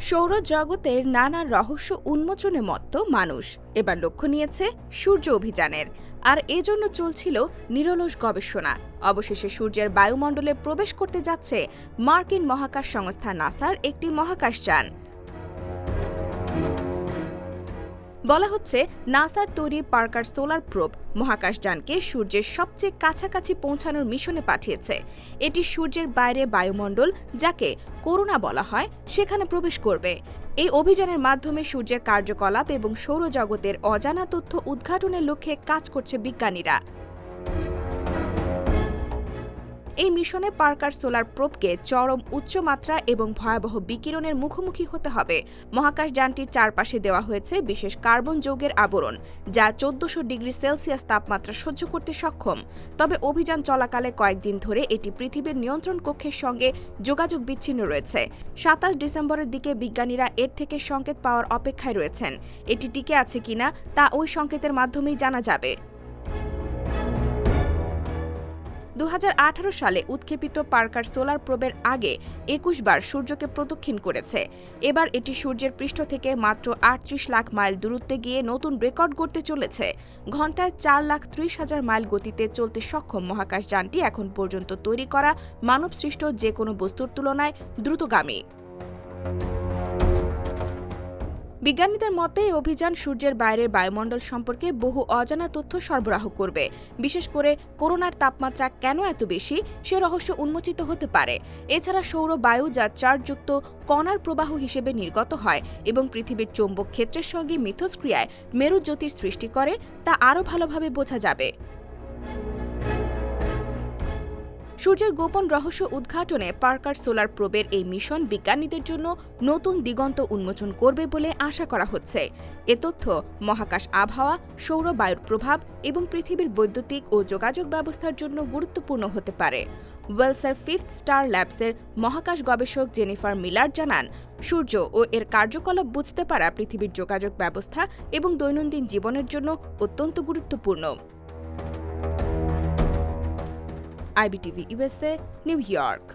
সৌরজগতের নানা রহস্য উন্মোচনে মত্ত মানুষ এবার লক্ষ্য নিয়েছে সূর্য অভিযানের। আর এজন্য চলছিল নিরলস গবেষণা। অবশেষে সূর্যের বায়ুমণ্ডলে প্রবেশ করতে যাচ্ছে মার্কিন মহাকাশ সংস্থা নাসার একটি মহাকাশযান। বলা হচ্ছে, নাসার তৈরি পার্কার সোলার প্রোব মহাকাশযানকে সূর্যের সবচেয়ে কাছাকাছি পৌঁছানোর মিশনে পাঠিয়েছে। এটি সূর্যের বাইরে বায়ুমণ্ডল, যাকে করোনা বলা হয়, সেখানে প্রবেশ করবে। এই অভিযানের মাধ্যমে সূর্যের কার্যকলাপ এবং সৌরজগতের অজানা তথ্য উদ্ঘাটনের লক্ষ্যে কাজ করছে বিজ্ঞানীরা। এই মিশনে পার্কার সোলার প্রোবকে চরম উচ্চমাত্রা এবং ভয়াবহ বিকিরণের মুখোমুখি হতে হবে। মহাকাশযানটির চারপাশে দেওয়া হয়েছে বিশেষ কার্বন যৌগের আবরণ, যা 1400 ডিগ্রি সেলসিয়াস তাপমাত্রা সহ্য করতে সক্ষম। তবে অভিযান চলাকালে কয়েকদিন ধরে এটি পৃথিবীর নিয়ন্ত্রণ কক্ষের সঙ্গে যোগাযোগ বিচ্ছিন্ন রয়েছে। 27 ডিসেম্বরের দিকে বিজ্ঞানীরা এর থেকে সংকেত পাওয়ার অপেক্ষায় রয়েছেন। এটি টিকে আছে কিনা তা ওই সংকেতের মাধ্যমেই জানা যাবে। 2018 সালে উৎক্ষেপিত পার্কার সোলার প্রোবের আগে 21 বার সূর্যকে প্রদক্ষিণ করেছে। এবার এটি সূর্যের পৃষ্ঠ থেকে মাত্র 38 লাখ মাইল দূরত্বে গিয়ে নতুন রেকর্ড গড়তে চলেছে। ঘণ্টায় 4,30,000 মাইল গতিতে চলতে সক্ষম মহাকাশযানটি এখন পর্যন্ত তৈরি করা মানবসৃষ্ট যে কোনো বস্তুর তুলনায় দ্রুতগামী। বিজ্ঞানীদের মতে এই অভিযান সূর্যের বাইরের বায়ুমণ্ডল সম্পর্কে বহু অজানা তথ্য সরবরাহ করবে। বিশেষ করে করোনার তাপমাত্রা কেন এত বেশি, সে রহস্য উন্মোচিত হতে পারে। এছাড়া সৌর বায়ু, যা চার্জযুক্ত কণার প্রবাহ হিসেবে নির্গত হয় এবং পৃথিবীর চৌম্বক ক্ষেত্রের সঙ্গে মিথস্ক্রিয়ায় মেরুজ্যোতির সৃষ্টি করে, তা আরও ভালোভাবে বোঝা যাবে। সূর্যের গোপন রহস্য উদ্ঘাটনে পার্কার সোলার প্রোবের এই মিশন বিজ্ঞানীদের জন্য নতুন দিগন্ত উন্মোচন করবে বলে আশা করা হচ্ছে। এ তথ্য মহাকাশ আবহাওয়া, সৌর বায়ুর প্রভাব এবং পৃথিবীর বৈদ্যুতিক ও যোগাযোগ ব্যবস্থার জন্য গুরুত্বপূর্ণ হতে পারে। ওয়েলসের 5th স্টার ল্যাবসের মহাকাশ গবেষক জেনিফার মিলার জানান, সূর্য ও এর কার্যকলাপ বুঝতে পারা পৃথিবীর যোগাযোগ ব্যবস্থা এবং দৈনন্দিন জীবনের জন্য অত্যন্ত গুরুত্বপূর্ণ। IBTV USA, New York।